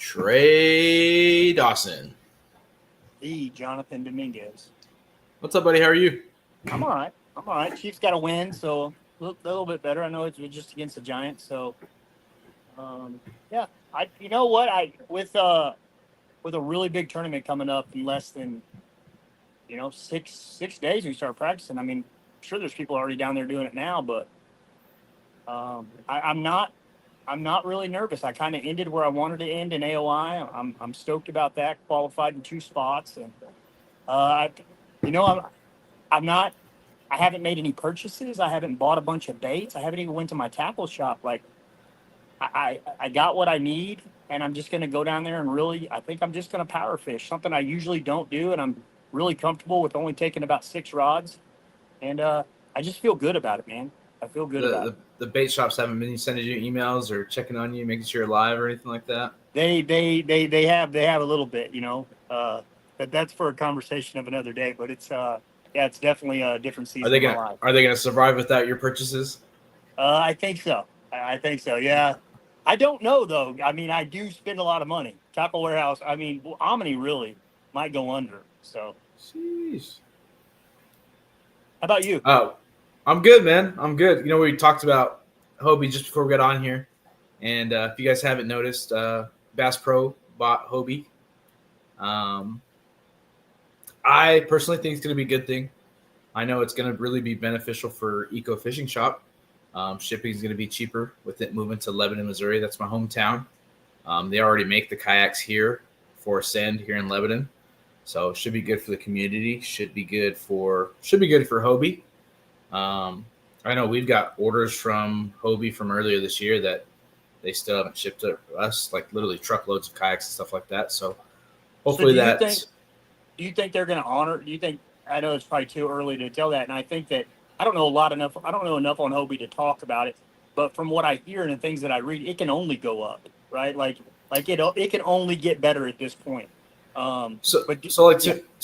Trey Dawson. The Jonathan Dominguez. What's up, buddy? How are you? I'm all right. Chiefs got a win, so a little bit better. I know it's just against the Giants, so yeah. You know what? With a really big tournament coming up in less than 6 days, we start practicing. I mean, I'm sure there's people already down there doing it now, but I'm not really nervous. I kind of ended where I wanted to end in AOY. I'm stoked about that. Qualified in 2 spots, and I, you know, I'm not. I haven't made any purchases. I haven't bought a bunch of baits. I haven't even went to my tackle shop. Like, I got what I need, and I'm just going to go down there and really. I think I'm just going to power fish, something I usually don't do, and I'm really comfortable with only taking about 6 rods, and I just feel good about it, man. I feel good about it. The bait shops haven't been sending you emails or checking on you, making sure you're alive or anything like that. They have a little bit, but that's for a conversation of another day. But it's it's definitely a different season. Are they gonna survive without your purchases? I think so. I think so. Yeah. I don't know though. I mean, I do spend a lot of money. Tackle Warehouse. I mean, Omni really might go under. So. Jeez. How about you? Oh, I'm good, man. I'm good. We talked about Hobie just before we got on here, and if you guys haven't noticed, Bass Pro bought Hobie. I personally think it's going to be a good thing. I know it's going to really be beneficial for Eco Fishing Shop. Shipping is going to be cheaper with it moving to Lebanon, Missouri. That's my hometown. They already make the kayaks here for send here in Lebanon, so it should be good for the community. Should be good for Hobie. I know we've got orders from Hobie from earlier this year that they still haven't shipped to us, like literally truckloads of kayaks and stuff like that. So hopefully do you think they're going to honor? Do you think? I know it's probably too early to tell that, and I think that I don't know enough on Hobie to talk about it. But from what I hear and the things that I read, it can only go up, right? Like it can only get better at this point. To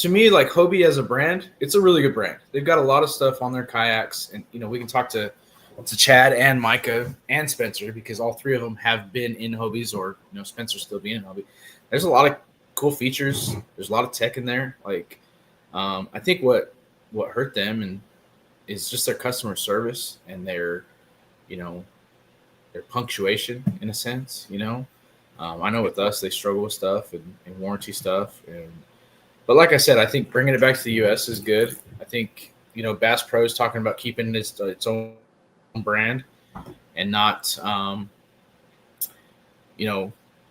me, like Hobie as a brand, it's a really good brand. They've got a lot of stuff on their kayaks, and we can talk to Chad and Micah and Spencer because all 3 of them have been in Hobies, or Spencer's still being in Hobie. There's a lot of cool features. There's a lot of tech in there. Like, I think what hurt them and is just their customer service and their punctuation in a sense. I know with us, they struggle with stuff and warranty stuff. But like I said, I think bringing it back to the U.S. is good. I think, Bass Pro is talking about keeping its own brand and not,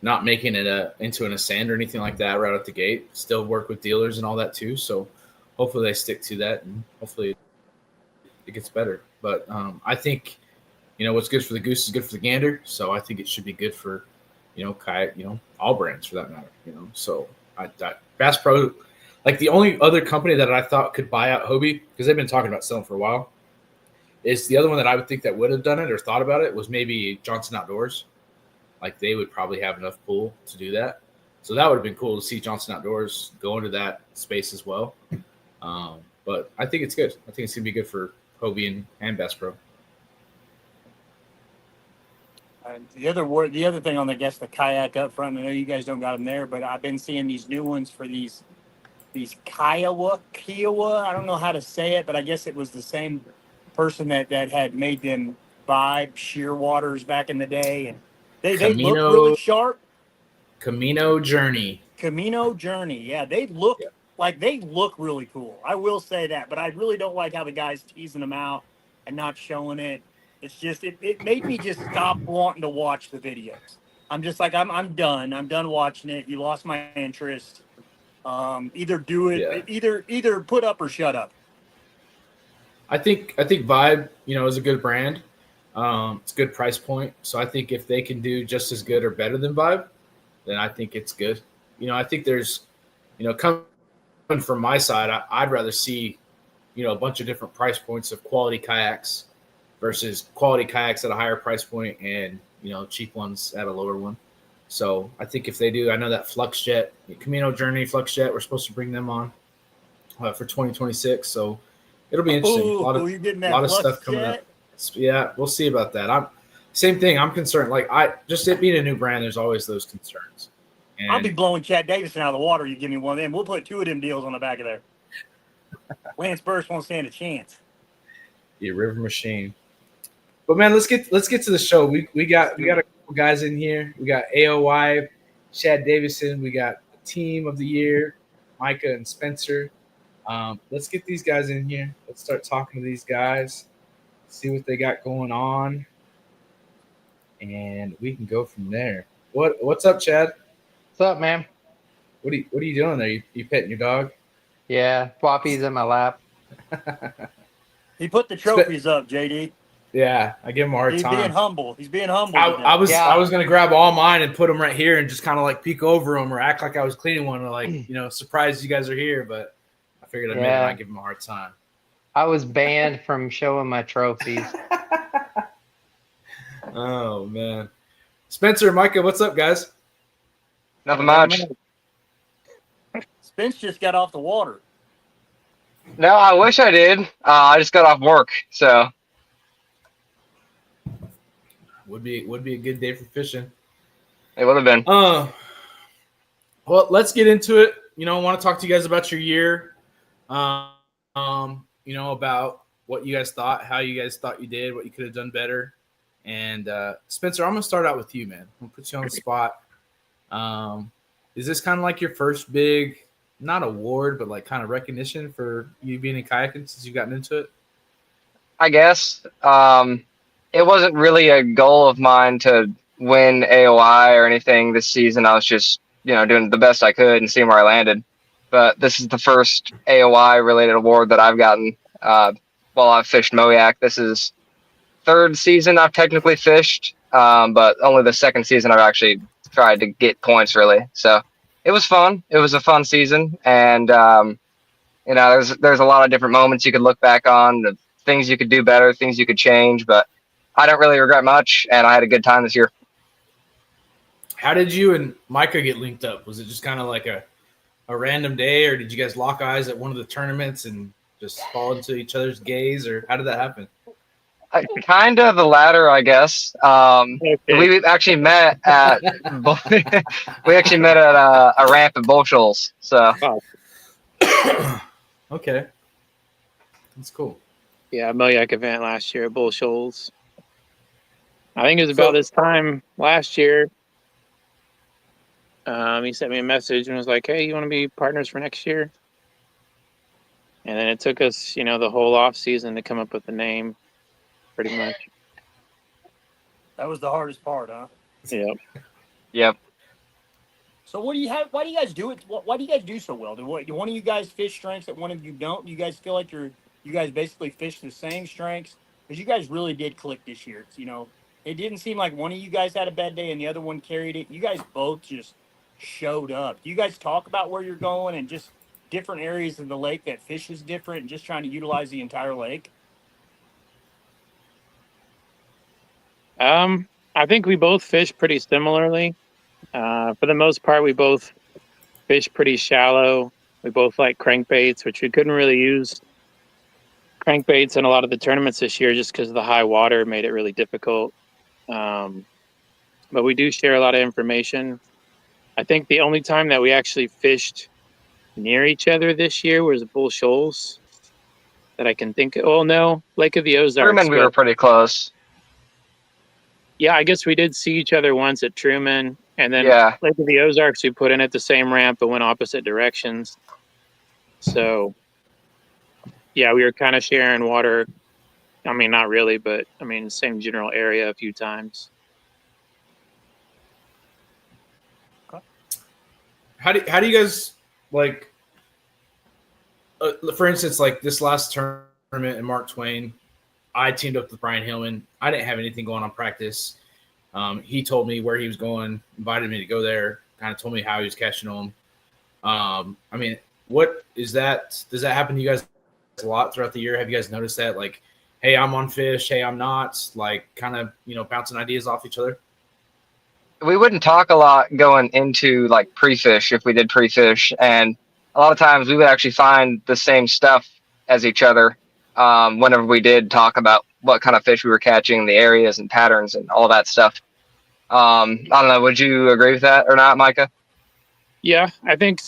not making it into an Ascend or anything like that right out the gate. Still work with dealers and all that too. So hopefully they stick to that and hopefully it gets better. But I think, what's good for the goose is good for the gander. So I think it should be good for, kayak, all brands for that matter, So Bass Pro, like the only other company that I thought could buy out Hobie, because they've been talking about selling for a while, is the other one that I would think that would have done it or thought about it was maybe Johnson Outdoors. Like they would probably have enough pull to do that. So that would have been cool to see Johnson Outdoors go into that space as well. But I think it's good. I think it's going to be good for Hobie and Bass Pro. The other thing on the kayak up front, I know you guys don't got them there, but I've been seeing these new ones for these Kiowa. I don't know how to say it, but I guess it was the same person that had made them Vibe Shearwaters back in the day, and they look really sharp. Camino Journey. Yeah, they look really cool. I will say that, but I really don't like how the guy's teasing them out and not showing it. It's just it made me just stop wanting to watch the videos. I'm just like I'm done. I'm done watching it. You lost my interest. Either do it, either put up or shut up. I think Vibe, is a good brand. It's a good price point. So I think if they can do just as good or better than Vibe, then I think it's good. I think there's, coming from my side, I'd rather see, a bunch of different price points of quality kayaks versus quality kayaks at a higher price point and, cheap ones at a lower one. So I think if they do, I know that FluxJet, Camino Journey, FluxJet, we're supposed to bring them on for 2026. So it'll be interesting. A lot of stuff coming up. Yeah, we'll see about that. Same thing. I'm concerned. Like it being a new brand, there's always those concerns. I'll be And blowing Chad Davison out of the water. You give me one of them. We'll put 2 of them deals on the back of there. Lance Burst won't stand a chance. the river machine. But man, let's get to the show. We got a couple guys in here. We got AOY, Chad Davison. We got Team of the Year, Micah and Spencer. Let's get these guys in here. Let's start talking to these guys, see what they got going on, and we can go from there. What's up, Chad? What's up, man? What are you doing there? You petting your dog? Yeah, Floppy's in my lap. He put the trophies up, JD. Yeah, I give him a hard He's time. being humble. He's being humble. I was Yeah. I was gonna grab all mine and put them right here and just kind of like peek over them or act like I was cleaning one or like surprise you guys are here, but I figured I may not give him a hard time. I was banned from showing my trophies. Oh man, Spencer, Micah, what's up, guys? Nothing much. Spence just got off the water. No, I wish I did. I just got off work, so Would be a good day for fishing. it would have been. Well, let's get into it. I want to talk to you guys about your year. About what you guys thought, how you guys thought you did, what you could have done better. And Spencer, I'm gonna start out with you, man. I'm gonna put you on the spot. Is this kind of like your first big, not award, but like kind of recognition for you being in kayaking since you've gotten into it? I guess. It wasn't really a goal of mine to win AOY or anything this season. I was just, doing the best I could and seeing where I landed. But this is the first AOY related award that I've gotten while I've fished MOYAK. This is third season I've technically fished, but only the second season I've actually tried to get points really. So it was fun. It was a fun season, and there's a lot of different moments you could look back on, the things you could do better, things you could change, but I don't really regret much, and I had a good time this year. How did you and Micah get linked up? Was it just kind of like a random day, or did you guys lock eyes at one of the tournaments and just fall into each other's gaze, or how did that happen? Kind of the latter, I guess. We actually met at a ramp at Bull Shoals. So Okay, that's cool. Yeah, MOYAK event last year at Bull Shoals. I think it was about this time last year. He sent me a message and was like, "Hey, you want to be partners for next year?" And then it took us, the whole off season to come up with the name, pretty much. That was the hardest part, huh? Yep. Yep. So what do you have? Why do you guys do it? Why do you guys do so well? Do one of you guys fish strengths that one of you don't? Do you guys feel like you guys basically fish the same strengths? Because you guys really did click this year. It didn't seem like one of you guys had a bad day and the other one carried it. You guys both just showed up. Do you guys talk about where you're going and just different areas of the lake that fish is different and just trying to utilize the entire lake? I think we both fish pretty similarly. For the most part, we both fish pretty shallow. We both like crankbaits, which we couldn't really use crankbaits in a lot of the tournaments this year just because of the high water made it really difficult. But we do share a lot of information. I think the only time that we actually fished near each other this year was Bull Shoals that I can think of. Oh, no, Lake of the Ozarks. Truman, we were pretty close. Yeah, I guess we did see each other once at Truman. And then Lake of the Ozarks, we put in at the same ramp but went opposite directions. So, yeah, we were kind of sharing water. I mean, not really, but same general area a few times. How do you guys like? For instance, like this last tournament in Mark Twain, I teamed up with Brian Hillman. I didn't have anything going on practice. He told me where he was going, invited me to go there, kind of told me how he was catching them. What is that? Does that happen to you guys a lot throughout the year? Have you guys noticed that? Like, hey, I'm on fish. Hey, I'm not. Like, kind of, bouncing ideas off each other. We wouldn't talk a lot going into like pre-fish if we did pre-fish, and a lot of times we would actually find the same stuff as each other whenever we did talk about what kind of fish we were catching, the areas and patterns and all that stuff. I don't know. Would you agree with that or not, Micah? Yeah, I think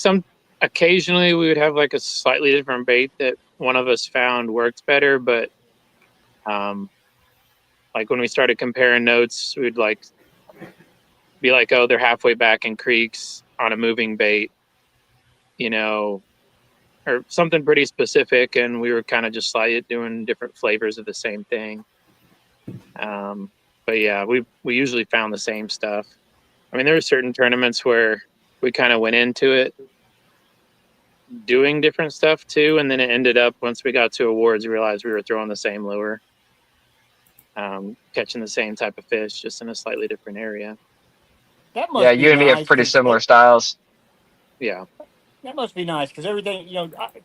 occasionally we would have like a slightly different bait that one of us found worked better, but like when we started comparing notes, we'd like be like, oh, they're halfway back in creeks on a moving bait, or something pretty specific, and we were kind of just like doing different flavors of the same thing. But yeah, we usually found the same stuff. I mean, there were certain tournaments where we kind of went into it doing different stuff too, and then it ended up once we got to awards, we realized we were throwing the same lure, catching the same type of fish, just in a slightly different area. That must be you and me have nice, pretty 'cause similar styles. Yeah. that must be nice because everything,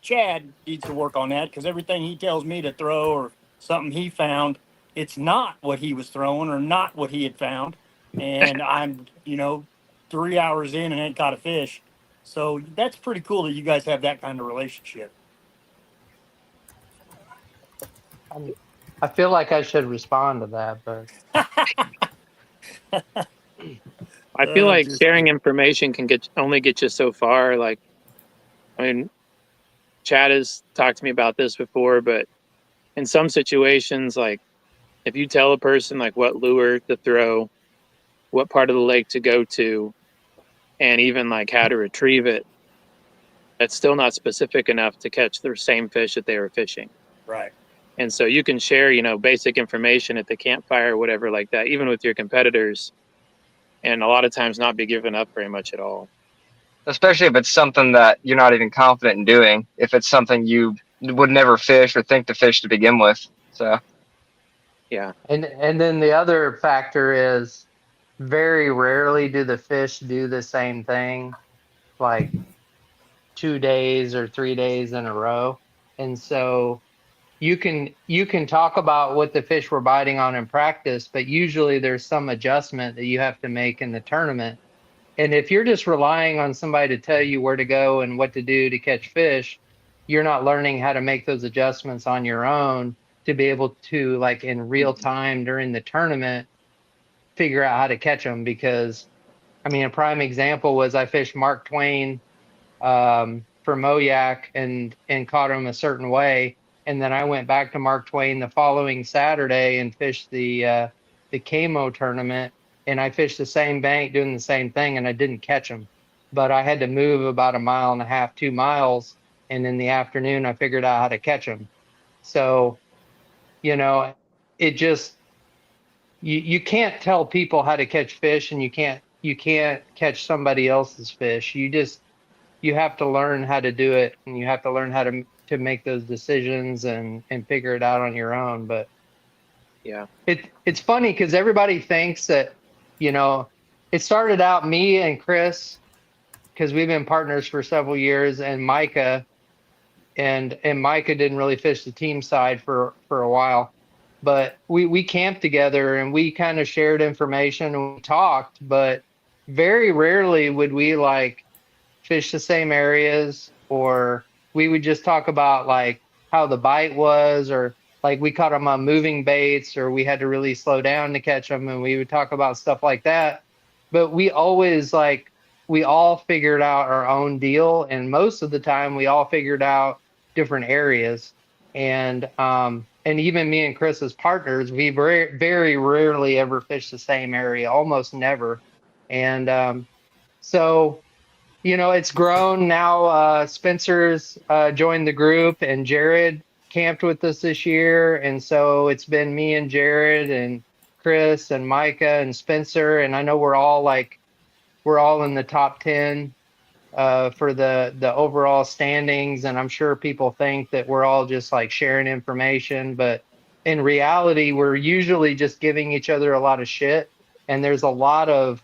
Chad needs to work on that because everything he tells me to throw or something he found, it's not what he was throwing or not what he had found. And I'm, 3 hours in and ain't caught a fish. So that's pretty cool that you guys have that kind of relationship. I feel like I should respond to that, but I feel like sharing information can only get you so far. Like, I mean, Chad has talked to me about this before, but in some situations, like if you tell a person like what lure to throw, what part of the lake to go to, and even like how to retrieve it, that's still not specific enough to catch the same fish that they were fishing. Right. And so you can share, basic information at the campfire or whatever like that, even with your competitors, and a lot of times not be given up very much at all. Especially if it's something that you're not even confident in doing, if it's something you would never fish or think to fish to begin with. So yeah. And then the other factor is very rarely do the fish do the same thing like 2 days or 3 days in a row. And so you can talk about what the fish were biting on in practice, but usually there's some adjustment that you have to make in the tournament. And if you're just relying on somebody to tell you where to go and what to do to catch fish, you're not learning how to make those adjustments on your own to be able to, like in real time during the tournament, figure out how to catch them. Because, I mean, a prime example was I fished Mark Twain for MOYAK and caught him a certain way. And then I went back to Mark Twain the following Saturday and fished the Camo tournament. And I fished the same bank doing the same thing, and I didn't catch him. But I had to move about 1.5 miles, 2 miles. And in the afternoon, I figured out how to catch him. So, it just, you can't tell people how to catch fish, and you can't catch somebody else's fish. You have to learn how to do it, and you have to learn how to make those decisions and figure it out on your own. But yeah, it's funny because everybody thinks that, it started out me and Chris, because we've been partners for several years, and Micah, and Micah didn't really fish the team side for a while, but we camped together and we kind of shared information and we talked, but very rarely would we like fish the same areas, or we would just talk about like how the bite was, or like we caught them on moving baits, or we had to really slow down to catch them, and we would talk about stuff like that. But we always we all figured out our own deal, and most of the time we all figured out different areas. And even me and Chris as partners, we very, very rarely ever fish the same area, almost never. And so it's grown now. Spencer's joined the group, and Jared camped with us this year. And so it's been me and Jared and Chris and Micah and Spencer. And I know we're all in the top 10 for the overall standings. And I'm sure people think that we're all just like sharing information, but in reality, we're usually just giving each other a lot of shit. And there's a lot of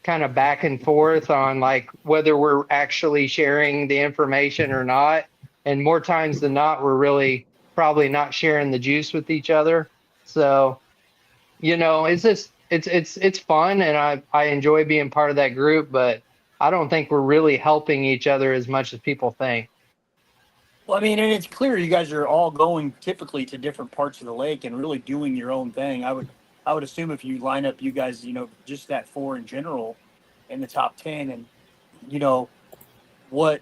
kind of back and forth on like whether we're actually sharing the information or not. And more times than not, we're really probably not sharing the juice with each other. So, it's just it's fun, and I enjoy being part of that group, but I don't think we're really helping each other as much as people think. Well, I mean, and it's clear you guys are all going typically to different parts of the lake and really doing your own thing. I would assume if you line up you guys, just that four in general in the top 10, and you know, what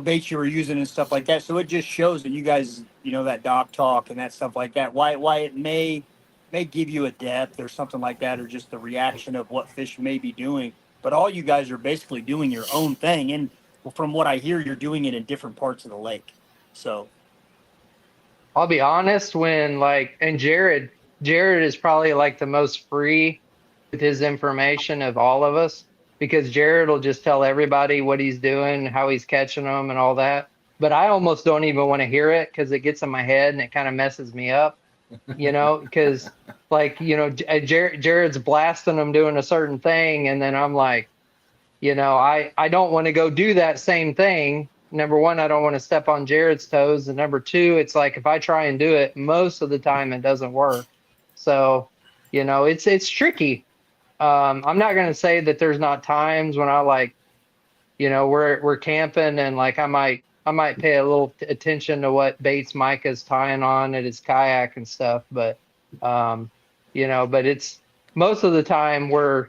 baits you were using and stuff like that. So it just shows that you guys, that dock talk and that stuff like that. Why it may give you a depth or something like that, or just the reaction of what fish may be doing. But all you guys are basically doing your own thing, and from what I hear, you're doing it in different parts of the lake. So I'll be honest, and Jared is probably like the most free with his information of all of us, because Jared will just tell everybody what he's doing, how he's catching them and all that. But I almost don't even want to hear it because it gets in my head and it kind of messes me up, because Jared's blasting them doing a certain thing. And then I'm like, I don't want to go do that same thing. Number one, I don't want to step on Jared's toes. And number two, it's like if I try and do it, most of the time it doesn't work. So, it's tricky. I'm not going to say that there's not times when we're camping and like I might pay a little attention to what baits Micah's tying on at his kayak and stuff, but but it's most of the time we're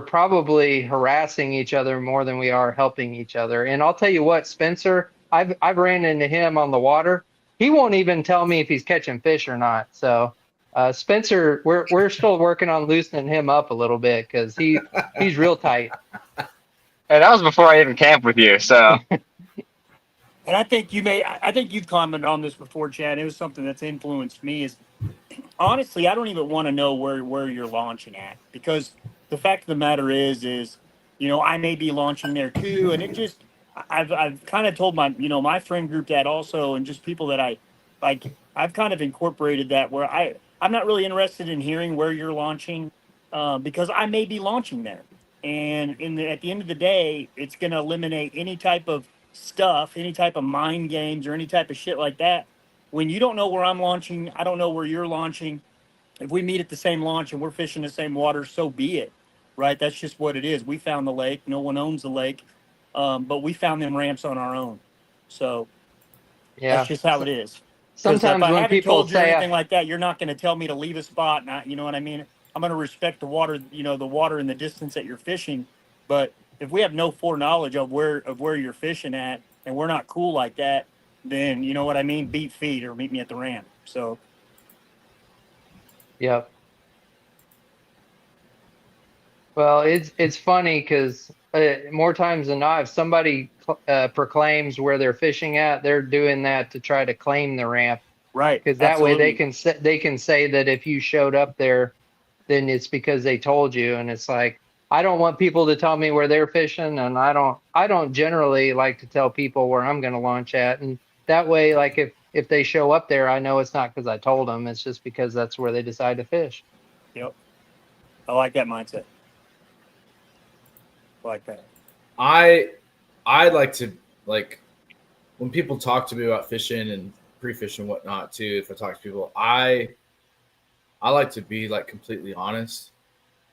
probably harassing each other more than we are helping each other. And I'll tell you what, Spencer, I've ran into him on the water. He won't even tell me if he's catching fish or not. So Spencer, we're still working on loosening him up a little bit because he's real tight. And that was before I even camped with you. So and I think you've commented on this before, Chad. It was something that's influenced me is honestly, I don't even want to know where you're launching at, because the fact of the matter is, I may be launching there too. And it just, I've kind of told my friend group that also, and just people that I like, I've kind of incorporated that where I'm not really interested in hearing where you're launching, because I may be launching there. And at the end of the day, it's going to eliminate any type of stuff, any type of mind games or any type of shit like that. When you don't know where I'm launching, I don't know where you're launching. If we meet at the same launch and we're fishing the same water, so be it, right? That's just what it is. We found the lake. No one owns the lake, but we found them ramps on our own. So that's just how it is. Sometimes if I when haven't people told you say anything like that, you're not going to tell me to leave a spot. Not, you know what I mean? I'm going to respect the water, the water and the distance that you're fishing. But if we have no foreknowledge of where you're fishing at, and we're not cool like that, then you know what I mean? Beat feet or meet me at the ramp. So. Yep. Well, it's funny because more times than not, if somebody proclaims where they're fishing at, they're doing that to try to claim the ramp. Right. Because that way they can say that if you showed up there, then it's because they told you. And it's like, I don't want people to tell me where they're fishing, and I don't generally like to tell people where I'm going to launch at. And that way, like if they show up there, I know it's not because I told them. It's just because that's where they decide to fish. Yep. I like that mindset. I like that. I like to, like, when people talk to me about fishing and pre-fishing and whatnot too, if I talk to people, I like to be like completely honest,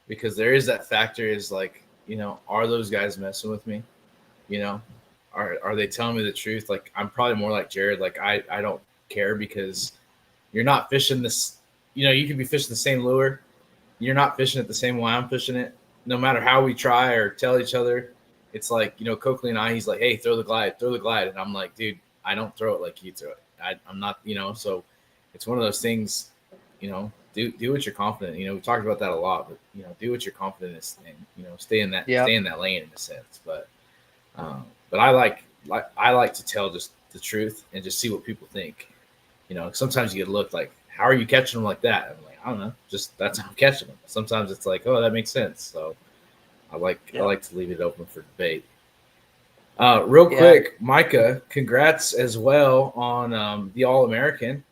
because there is that factor is like, are those guys messing with me? Are they telling me the truth? Like, I'm probably more like Jared. Like, I don't care, because you're not fishing this, you could be fishing the same lure. You're not fishing it the same way I'm fishing it. No matter how we try or tell each other, it's like, Coakley and I, he's like, hey, throw the glide. And I'm like, dude, I don't throw it like you throw it. I'm not, so it's one of those things, do what you're confident. We talked about that a lot, but do what you're confident in, stay in that lane in a sense. But I like to tell just the truth and just see what people think. Sometimes you get looked like, how are you catching them like that? I'm like, I don't know, just that's how I'm catching them. Sometimes it's like, oh, that makes sense. So I like to leave it open for debate. Real quick, Micah, congrats as well on the All-American,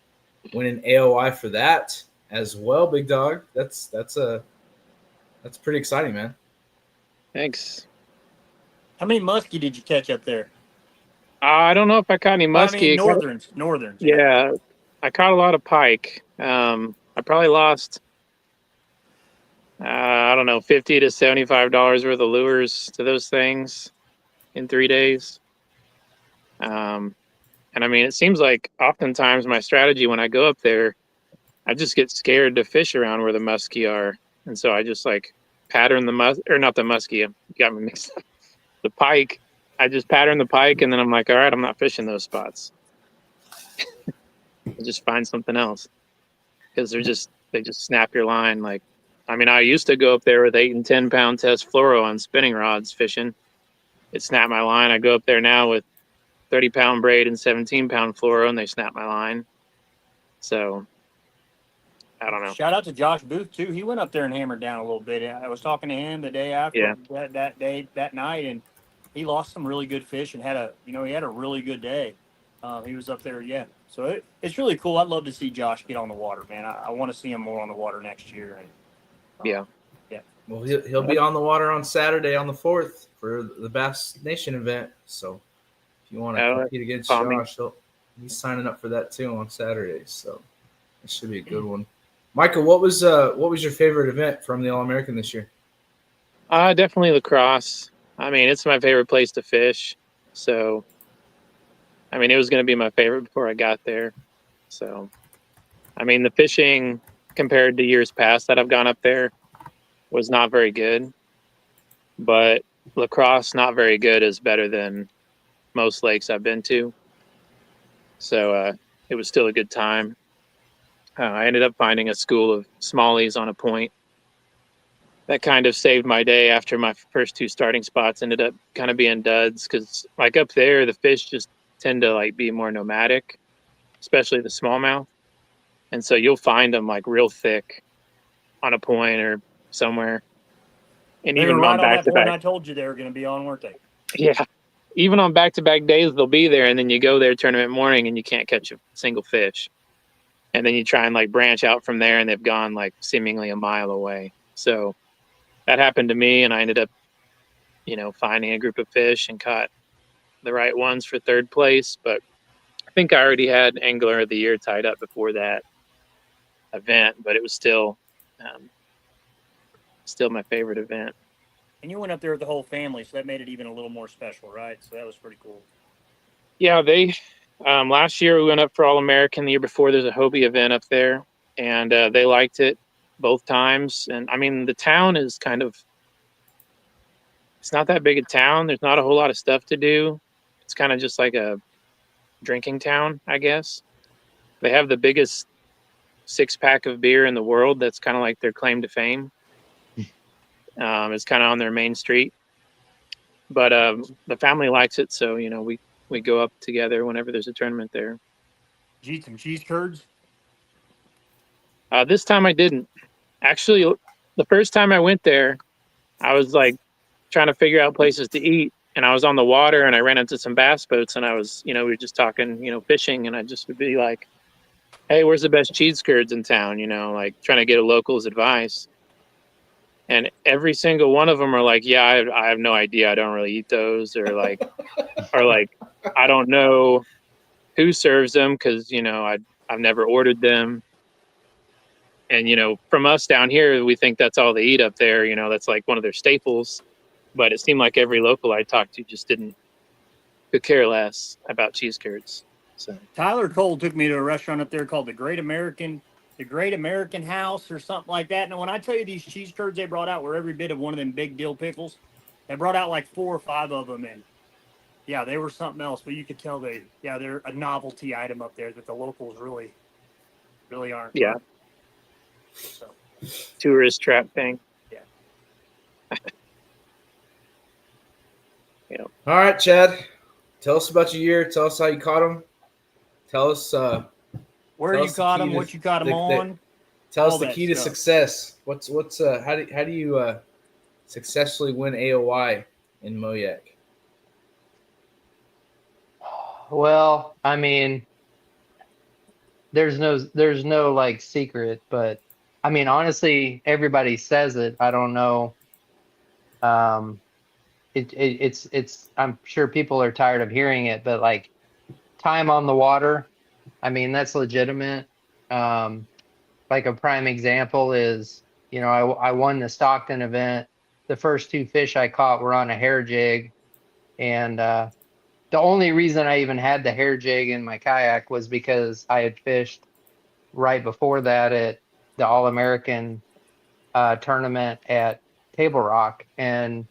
winning AOY for that as well, big dog. That's pretty exciting, man. Thanks. How many muskie did you catch up there? I don't know if I caught any muskie. Northerns. Yeah, I caught a lot of pike. I probably lost, I don't know, $50 to $75 worth of lures to those things in 3 days. And I mean, it seems like oftentimes my strategy when I go up there, I just get scared to fish around where the muskie are. And so I just like pattern not the muskie. You got me mixed up. The pike. I just pattern the pike, and then I'm like, all right, I'm not fishing those spots. I just find something else because they just snap your line. Like, I mean, I used to go up there with 8 and 10 pound test fluoro on spinning rods fishing. It snapped my line. I go up there now with 30 pound braid and 17 pound fluoro, and they snap my line. So I don't know. Shout out to Josh Booth too. He went up there and hammered down a little bit. I was talking to him the day after that night, and he lost some really good fish and had a really good day. He was up there, yeah. So it's really cool. I'd love to see Josh get on the water, man. I want to see him more on the water next year. And, yeah. Well, he'll be on the water on Saturday on the 4th for the Bass Nation event. So if you want to compete against Josh, he's signing up for that too on Saturday. So it should be a good one. Michael, what was your favorite event from the All-American this year? Definitely lacrosse. I mean, it's my favorite place to fish. So, I mean, it was going to be my favorite before I got there. So, I mean, the fishing compared to years past that I've gone up there was not very good. But lacrosse, not very good, is better than most lakes I've been to. So, it was still a good time. I ended up finding a school of smallies on a point. That kind of saved my day after my first 2 starting spots ended up kind of being duds, because like up there, the fish just tend to like be more nomadic, especially the smallmouth. And so you'll find them like real thick on a point or somewhere. And they even were right on back-to-back, I told you they were going to be on, weren't they? Yeah. Even on back-to-back days, they'll be there, and then you go there tournament morning and you can't catch a single fish. And then you try and like branch out from there, and they've gone like seemingly a mile away. So that happened to me, and I ended up, finding a group of fish and caught the right ones for 3rd place. But I think I already had Angler of the Year tied up before that event, but it was still my favorite event. And you went up there with the whole family, so that made it even a little more special, right? So that was pretty cool. Yeah, they last year we went up for All-American. The year before, there's a Hobie event up there, and they liked it both times. And I mean, the town is it's not that big a town. There's not a whole lot of stuff to do. It's kind of just like a drinking town, I guess. They have the biggest 6-pack of beer in the world. That's kind of like their claim to fame. It's kind of on their main street. But the family likes it, so, we go up together whenever there's a tournament there. Did you eat some cheese curds? This time I didn't. Actually, the first time I went there, I was like trying to figure out places to eat, and I was on the water, and I ran into some bass boats, and I was, we were just talking, fishing, and I just would be like, hey, where's the best cheese curds in town? Like trying to get a local's advice. And every single one of them are like, yeah, I have no idea. I don't really eat those, or like, I don't know who serves them because, I've never ordered them. And, from us down here, we think that's all they eat up there. That's like one of their staples. But it seemed like every local I talked to just could care less about cheese curds. So Tyler Cole took me to a restaurant up there called the Great American House or something like that. And when I tell you these cheese curds they brought out were every bit of one of them big dill pickles, they brought out like 4 or 5 of them, and yeah, they were something else. But you could tell they're a novelty item up there that the locals really aren't. Yeah. So tourist trap thing. Yeah. All right, Chad. Tell us about your year. Tell us how you caught them. Tell us where you caught them, what you caught them on. Tell us the key to success. What's how do you successfully win AOY in MOYAK? Well, I mean, there's no like secret, but I mean, honestly, everybody says it. I don't know. It's I'm sure people are tired of hearing it, but like time on the water, I mean, that's legitimate. Like a prime example is, I won the Stockton event. The first 2 fish I caught were on a hair jig, and the only reason I even had the hair jig in my kayak was because I had fished right before that at the All-American tournament at Table Rock, and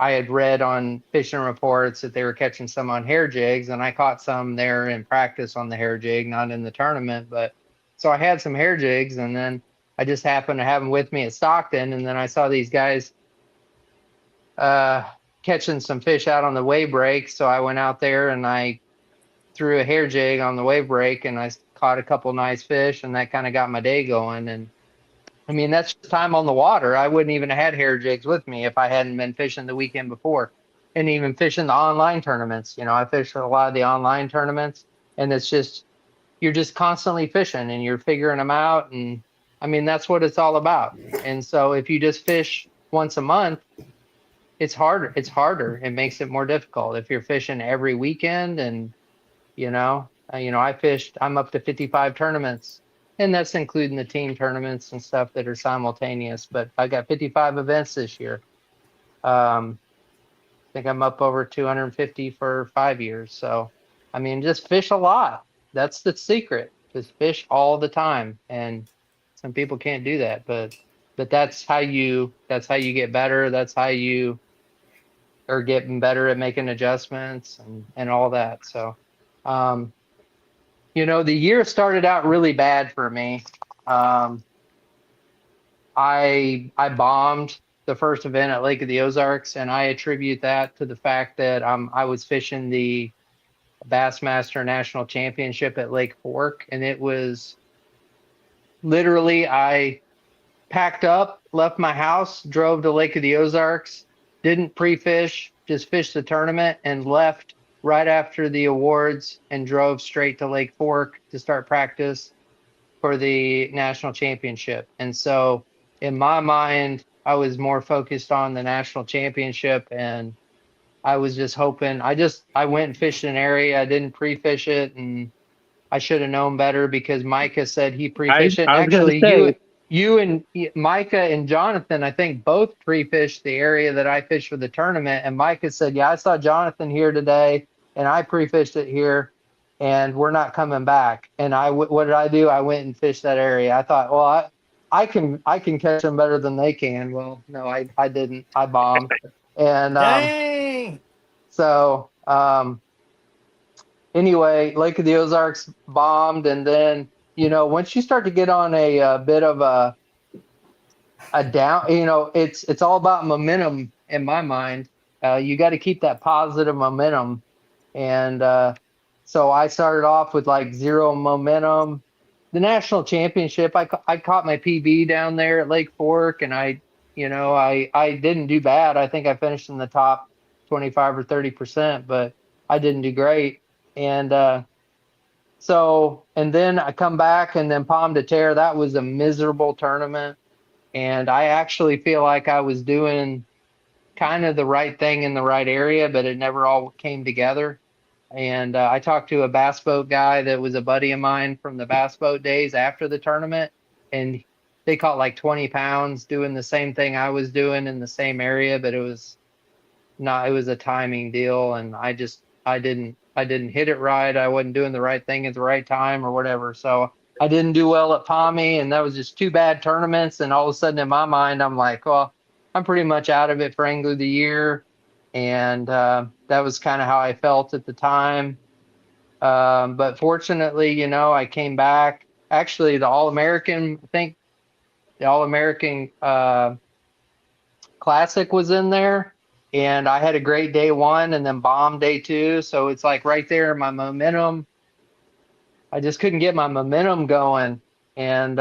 I had read on fishing reports that they were catching some on hair jigs, and I caught some there in practice on the hair jig, not in the tournament. But so I had some hair jigs, and then I just happened to have them with me at Stockton, and then I saw these guys catching some fish out on the wave break. So I went out there and I threw a hair jig on the wave break, and I caught a couple nice fish, and that kind of got my day going. And I mean, that's just time on the water. I wouldn't even have had hair jigs with me if I hadn't been fishing the weekend before, and even fishing the online tournaments. You know, I fished a lot of the online tournaments, and it's just, you're just constantly fishing and you're figuring them out. And I mean, that's what it's all about. And so if you just fish once a month, it's harder. It's harder. It makes it more difficult. If you're fishing every weekend, and I'm up to 55 tournaments, and that's including the team tournaments and stuff that are simultaneous. But I got 55 events this year. I think I'm up over 250 for 5 years. So, I mean, just fish a lot. That's the secret. Just fish all the time. And some people can't do that, but that's how you get better. That's how you are getting better at making adjustments and all that. So, the year started out really bad for me. I bombed the first event at Lake of the Ozarks, and I attribute that to the fact that I was fishing the Bassmaster National Championship at Lake Fork, and it was literally, I packed up, left my house, drove to Lake of the Ozarks, didn't pre-fish, just fished the tournament, and left right after the awards and drove straight to Lake Fork to start practice for the national championship. And so in my mind, I was more focused on the national championship, and I was just hoping. I went and fished an area. I didn't pre-fish it, and I should have known better because Micah said he pre-fished it. I was gonna Actually, say, you and Micah and Jonathan, I think, both pre-fished the area that I fished for the tournament. And Micah said, "Yeah, I saw Jonathan here today, and I pre-fished it here, and we're not coming back." And what did I do? I went and fished that area. I thought, well, I can catch them better than they can. Well, no, I didn't. I bombed. And Dang. so anyway, Lake of the Ozarks bombed, and then once you start to get on a bit of a down, it's all about momentum in my mind. You got to keep that positive momentum, and so I started off with like zero momentum. The national championship, I caught my PB down there at Lake Fork, and I didn't do bad. I think I finished in the top 25 or 30%, but I didn't do great. And and then I come back, and then Pomme de Terre, that was a miserable tournament. And I actually feel like I was doing kind of the right thing in the right area, but it never all came together. And I talked to a bass boat guy that was a buddy of mine from the bass boat days after the tournament, and they caught like 20 pounds doing the same thing I was doing in the same area, but it was a timing deal, and I didn't hit it right. I wasn't doing the right thing at the right time or whatever. So I didn't do well at Pommy, and that was just 2 bad tournaments. And all of a sudden in my mind, I'm like, well, I'm pretty much out of it for Angler of the Year. And that was kind of how I felt at the time. But fortunately, I came back. Actually, the All-American, I think the All-American Classic was in there. And I had a great day 1 and then bombed day 2. So it's like right there, my momentum. I just couldn't get my momentum going. And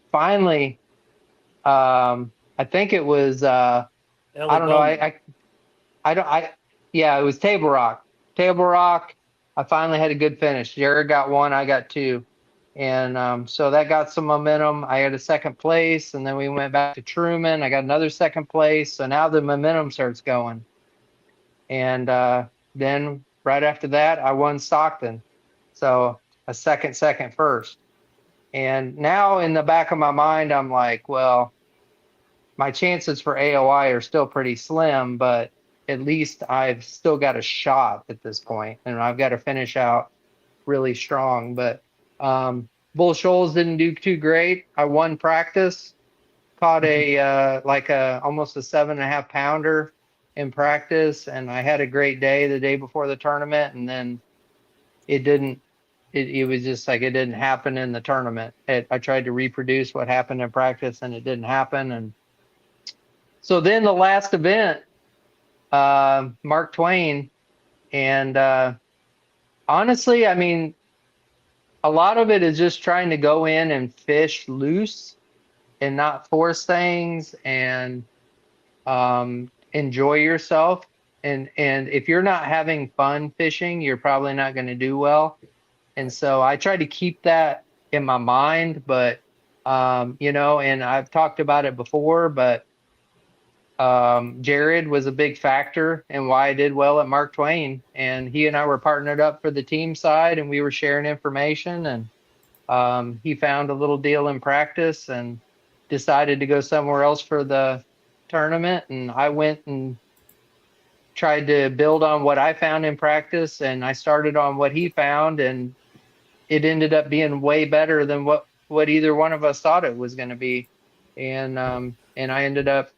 finally, I think it was, I don't know. Yeah, it was Table Rock. Table Rock, I finally had a good finish. Jared got 1, I got 2. And so that got some momentum. I had a 2nd place, and then we went back to Truman. I got another 2nd place. So now the momentum starts going. And then right after that, I won Stockton. So a second, first. And now in the back of my mind, I'm like, well, my chances for AOY are still pretty slim, but at least I've still got a shot at this point, and I've got to finish out really strong. But Bull Shoals didn't do too great. I won practice, caught almost a 7.5 pounder in practice, and I had a great day the day before the tournament, and then it was just like it didn't happen in the tournament. I tried to reproduce what happened in practice, and it didn't happen. And so then the last event, Mark Twain, and honestly, I mean, a lot of it is just trying to go in and fish loose and not force things and enjoy yourself. And if you're not having fun fishing, you're probably not going to do well. And so I try to keep that in my mind, but and I've talked about it before, but Jared was a big factor in why I did well at Mark Twain, and he and I were partnered up for the team side, and we were sharing information, and he found a little deal in practice and decided to go somewhere else for the tournament, and I went and tried to build on what I found in practice, and I started on what he found, and it ended up being way better than what either one of us thought it was going to be. And I ended up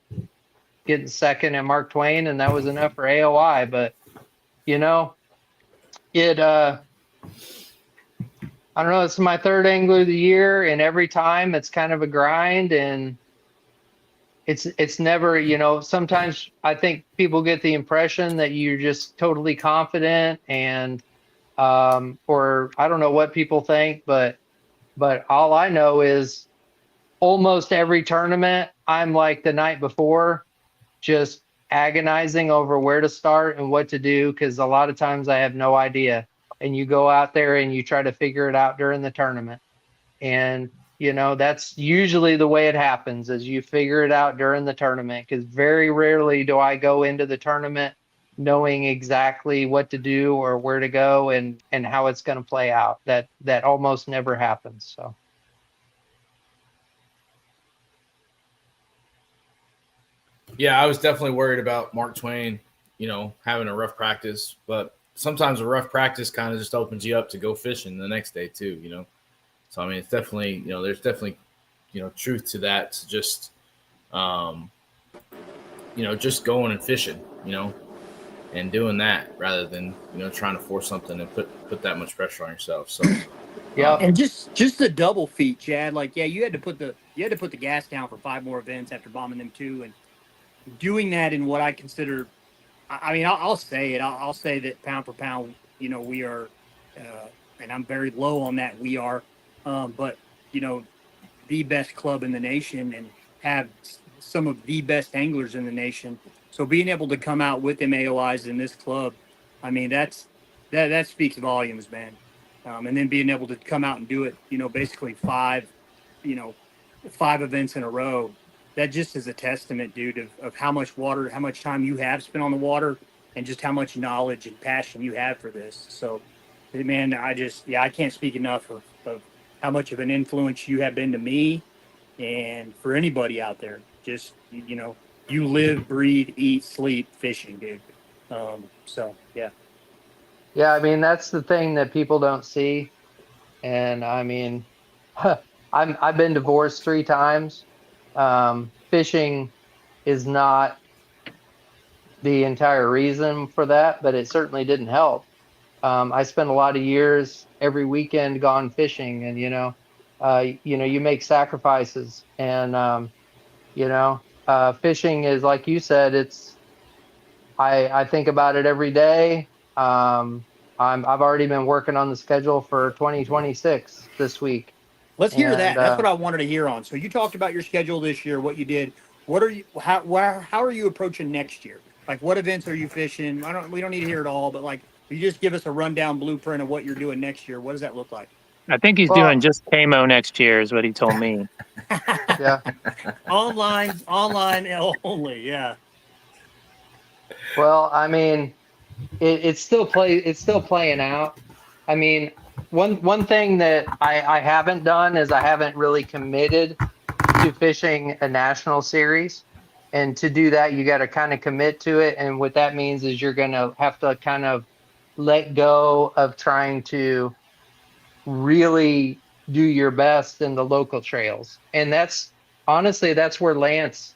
getting second at Mark Twain, and that was enough for AOY. But I don't know, it's my third angler of the year, and every time it's kind of a grind, and it's never, sometimes I think people get the impression that you're just totally confident, and or I don't know what people think, but all I know is almost every tournament I'm like the night before, just agonizing over where to start and what to do, because a lot of times I have no idea. And you go out there and you try to figure it out during the tournament. And that's usually the way it happens, is you figure it out during the tournament, because very rarely do I go into the tournament knowing exactly what to do or where to go and how it's going to play out. That almost never happens. So yeah, I was definitely worried about Mark Twain, having a rough practice, but sometimes a rough practice kind of just opens you up to go fishing the next day too. So I mean, it's definitely, there's definitely, truth to that. To just, just going and fishing, and doing that rather than trying to force something and put that much pressure on yourself. So yeah, and just the double feat, Chad. Like, yeah, you had to put the gas down for 5 more events after bombing them 2, and doing that in what I consider. I mean, I'll say it. I'll say that pound for pound, we are, and I'm very low on that. We are, but the best club in the nation and have some of the best anglers in the nation. So being able to come out with them AOYs in this club, I mean, that speaks volumes, man. And then being able to come out and do it, basically 5 events in a row. That just is a testament, dude, of how much water, how much time you have spent on the water, and just how much knowledge and passion you have for this. So, man, I can't speak enough of how much of an influence you have been to me and for anybody out there. Just, you live, breathe, eat, sleep fishing, dude. So, yeah. Yeah, I mean, that's the thing that people don't see. And I mean, I've been divorced 3 times. Fishing is not the entire reason for that, but it certainly didn't help. I spent a lot of years every weekend gone fishing, and you make sacrifices, and fishing is, like you said, I think about it every day. I've already been working on the schedule for 2026 this week. Let's hear that. And That's what I wanted to hear on. So you talked about your schedule this year, what you did. What are you? How are you approaching next year? Like, what events are you fishing? We don't need to hear it all, but like, you just give us a rundown blueprint of what you're doing next year. What does that look like? I think he's doing just camo next year, is what he told me. Yeah. online only. Yeah. Well, I mean, it's still playing out. I mean, one thing that I haven't done is I haven't really committed to fishing a national series. And to do that, you got to kind of commit to it. And what that means is you're going to have to kind of let go of trying to really do your best in the local trails. And that's honestly, that's where Lance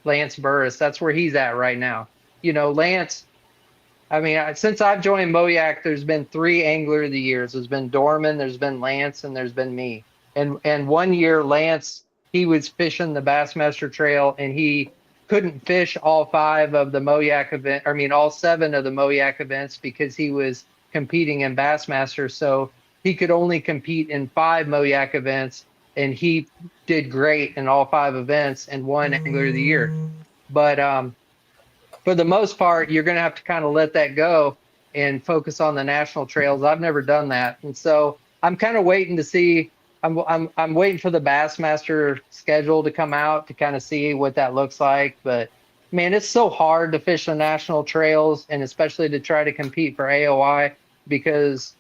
Burris, that's where he's at right now. Lance, I mean, since I've joined MOYAK, there's been 3 Angler of the Years. There's been Dorman, there's been Lance, and there's been me. And one year, Lance, he was fishing the Bassmaster Trail, and he couldn't fish all 5 of the MOYAK event. I mean, all 7 of the MOYAK events because he was competing in Bassmaster. So he could only compete in 5 MOYAK events, and he did great in all 5 events and won Angler of the Year. But for the most part, you're going to have to kind of let that go and focus on the national trails. I've never done that, and so I'm kind of waiting to see. I'm waiting for the Bassmaster schedule to come out to kind of see what that looks like. But man, it's so hard to fish the national trails, and especially to try to compete for AOY because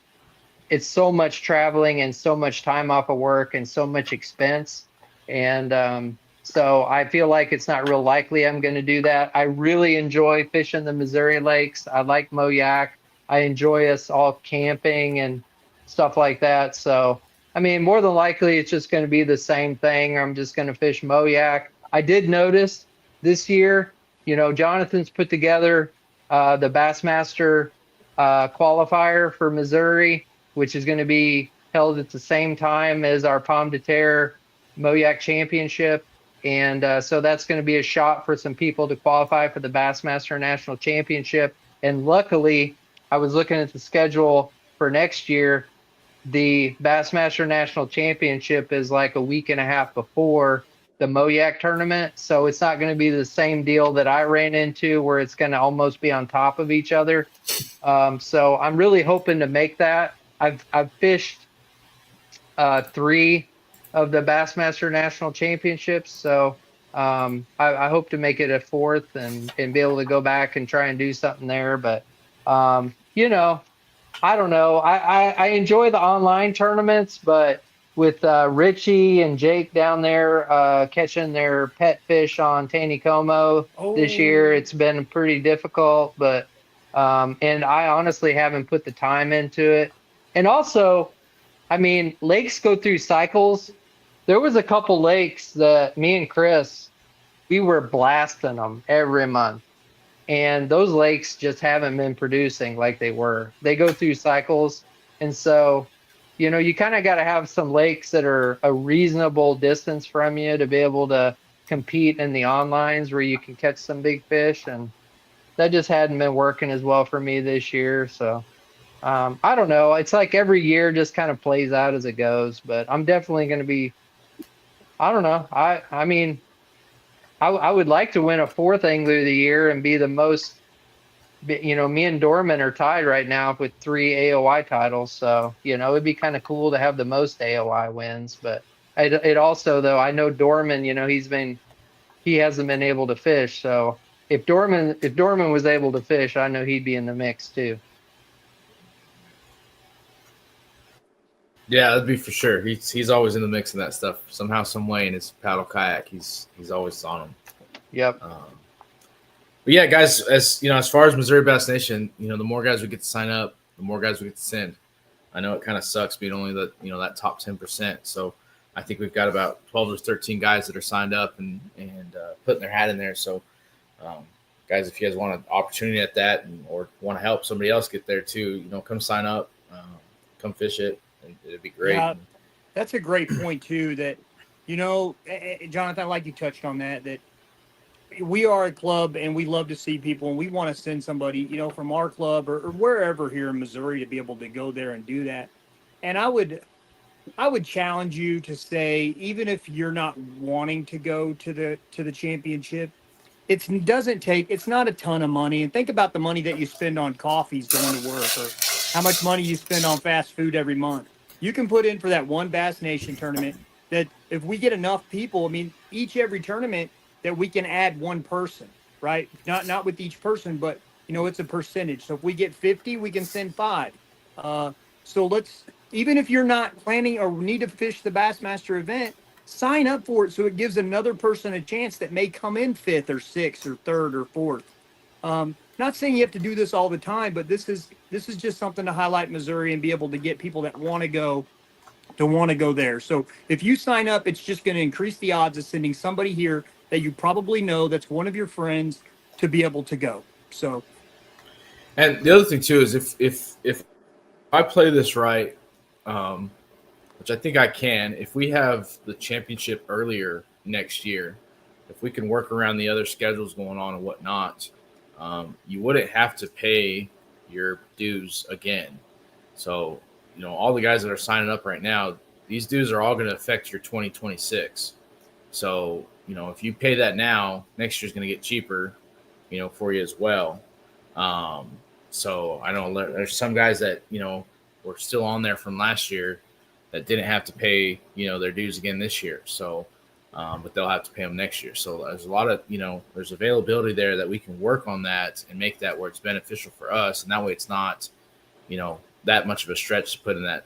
it's so much traveling and so much time off of work and so much expense. And so I feel like it's not real likely I'm going to do that. I really enjoy fishing the Missouri lakes. I like MOYAK. I enjoy us all camping and stuff like that. So, I mean, more than likely it's just going to be the same thing. I'm just going to fish MOYAK. I did notice this year, Jonathan's put together the Bassmaster qualifier for Missouri, which is going to be held at the same time as our Pomme de Terre MOYAK Championship. And so that's going to be a shot for some people to qualify for the Bassmaster National Championship. And luckily, I was looking at the schedule for next year. The Bassmaster National Championship is like a week and a half before the MOYAK tournament. So it's not going to be the same deal that I ran into where it's going to almost be on top of each other. So I'm really hoping to make that. I've fished 3 of the Bassmaster National Championships. So I hope to make it a 4th and be able to go back and try and do something there. But, I don't know. I enjoy the online tournaments, but with Richie and Jake down there catching their pet fish on Taneycomo this year, it's been pretty difficult. But and I honestly haven't put the time into it. And also, I mean, lakes go through cycles. There was a couple lakes that me and Chris, we were blasting them every month. And those lakes just haven't been producing like they were. They go through cycles. And so, you kind of got to have some lakes that are a reasonable distance from you to be able to compete in the onlines where you can catch some big fish. And that just hadn't been working as well for me this year. So I don't know. It's like every year just kind of plays out as it goes. But I'm definitely going to be, I don't know. I mean, I would like to win a 4th Angler of the Year and be the most, me and Dorman are tied right now with 3 AOY titles. So, it'd be kind of cool to have the most AOY wins. But it also, though, I know Dorman, he hasn't been able to fish. So if Dorman was able to fish, I know he'd be in the mix too. Yeah, that'd be for sure. He's always in the mix of that stuff somehow, some way in his paddle kayak. He's always on them. Yep. But yeah, guys, as far as Missouri Bass Nation, the more guys we get to sign up, the more guys we get to send. I know it kind of sucks being only that top 10%. So I think we've got about 12 or 13 guys that are signed up and putting their hat in there. So guys, if you guys want an opportunity at that or want to help somebody else get there too, come sign up, come fish it. It'd be great. Yeah, that's a great point too. That Jonathan, like you touched on that we are a club and we love to see people and we want to send somebody, from our club or wherever here in Missouri to be able to go there and do that. And I would challenge you to say, even if you're not wanting to go to the championship, it's not a ton of money. And think about the money that you spend on coffees going to work or how much money you spend on fast food every month. You can put in for that one Bass Nation tournament that if we get enough people, I mean, every tournament that we can add one person, right? Not with each person, but, it's a percentage. So if we get 50, we can send 5. So even if you're not planning or need to fish the Bassmaster event, sign up for it so it gives another person a chance that may come in 5th or 6th or 3rd or 4th. Not saying you have to do this all the time, but this is just something to highlight Missouri and be able to get people that want to go to want to go there. So if you sign up, it's just going to increase the odds of sending somebody here that you probably know that's one of your friends to be able to go. So, and the other thing too is if I play this right, which I think I can, if we have the championship earlier next year, if we can work around the other schedules going on and whatnot, you wouldn't have to pay your dues again. So, all the guys that are signing up right now, these dues are all going to affect your 2026. So, if you pay that now, next year's going to get cheaper, for you as well. So I know there's some guys that, were still on there from last year that didn't have to pay, their dues again this year. So, but they'll have to pay them next year. So there's a lot of, there's availability there that we can work on that and make that where it's beneficial for us. And that way it's not, that much of a stretch to put in that,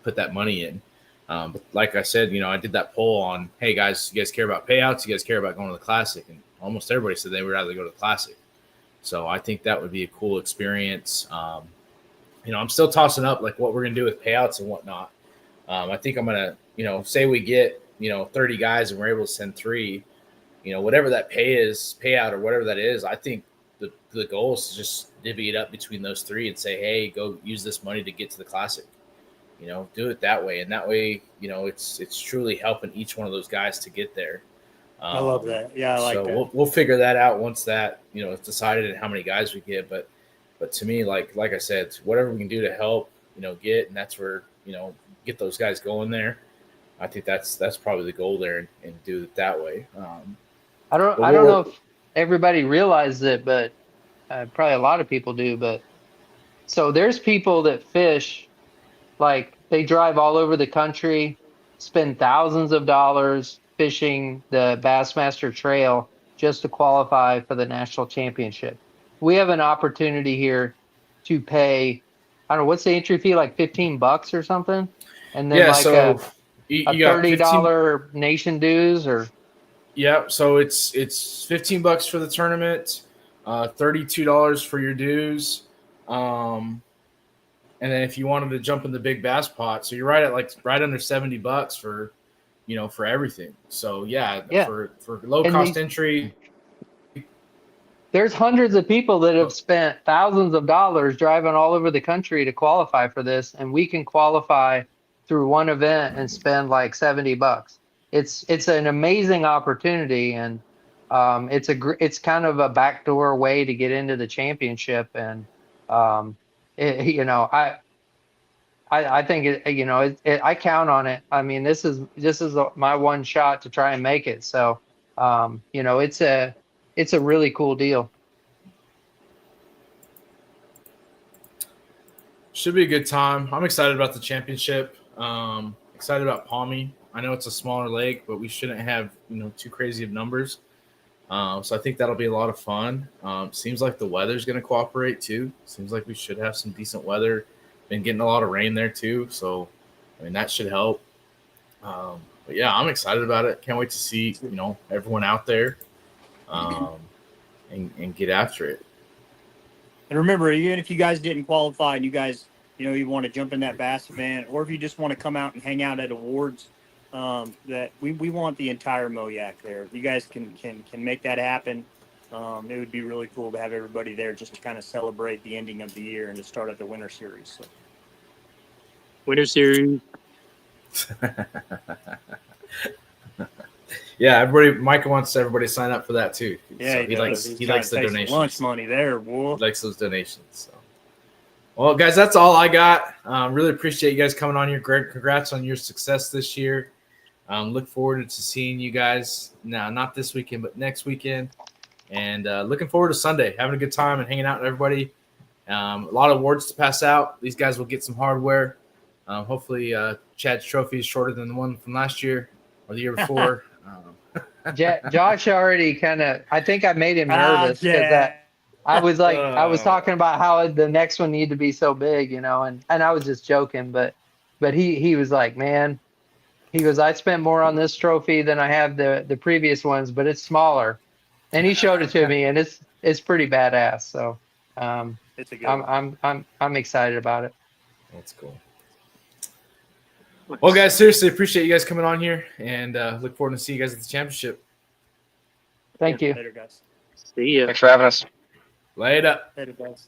put that money in. But like I said, I did that poll on, hey guys, you guys care about payouts? You guys care about going to the Classic? And almost everybody said they would rather go to the Classic. So I think that would be a cool experience. I'm still tossing up like what we're going to do with payouts and whatnot. I think I'm going to, say we get, 30 guys and we're able to send 3, whatever that payout or whatever that is, I think the goal is to just divvy it up between those 3 and say, hey, go use this money to get to the Classic. Do it that way. And that way, it's truly helping each one of those guys to get there. I love that. Yeah, I like that. We'll figure that out once that, it's decided and how many guys we get. But to me, like I said, whatever we can do to help, get, and that's where, get those guys going there. I think that's probably the goal there and do it that way. I don't know if everybody realizes it, but probably a lot of people do. But so there's people that fish, like they drive all over the country, spend thousands of dollars fishing the Bassmaster Trail just to qualify for the national championship. We have an opportunity here to pay, I don't know, what's the entry fee, like $15 or something? And then a $30 nation dues or. Yeah. So it's $15 for the tournament, $32 for your dues. And then if you wanted to jump in the big bass pot, so you're right at right under $70 for, for everything. So yeah. For low cost entry. There's hundreds of people that have spent thousands of dollars driving all over the country to qualify for this, and we can qualify through one event and spend like $70. It's an amazing opportunity, and it's kind of a backdoor way to get into the championship. And I think I count on it. I mean, this is my one shot to try and make it. So it's a really cool deal. Should be a good time. I'm excited about the championship. Excited about Palmy. I know it's a smaller lake, but we shouldn't have too crazy of numbers. So I think that'll be a lot of fun. Seems like the weather's going to cooperate too. Seems like we should have some decent weather. Been getting a lot of rain there too, so I mean that should help. But yeah, I'm excited about it. Can't wait to see everyone out there. And get after it. And remember, even if you guys didn't qualify and you guys, you want to jump in that bass event, or if you just want to come out and hang out at awards, that we want the entire MOYAK there. If you guys can make that happen, it would be really cool to have everybody there just to kind of celebrate the ending of the year and to start at the winter series. So. Winter series. Yeah, Micah wants everybody to sign up for that too. Yeah, so he likes the donations. Lunch money there, boy. He likes those donations. So, well, guys, that's all I got. Really appreciate you guys coming on here. Greg, congrats on your success this year. Look forward to seeing you guys now, not this weekend, but next weekend. And looking forward to Sunday, having a good time and hanging out with everybody. A lot of awards to pass out. These guys will get some hardware. Hopefully, Chad's trophy is shorter than the one from last year or the year before. Josh already kind of, I think I made him nervous because I was talking about how the next one needed to be so big, and I was just joking, but he was like, man, he goes, I spent more on this trophy than I have the previous ones, but it's smaller, and he showed it to me, and it's pretty badass. So it's a good one. I'm excited about it. That's cool. Well, guys, seriously appreciate you guys coming on here, and look forward to see you guys at the championship. Thank you. Later, guys. See ya. Thanks for having us. Later. Later, guys.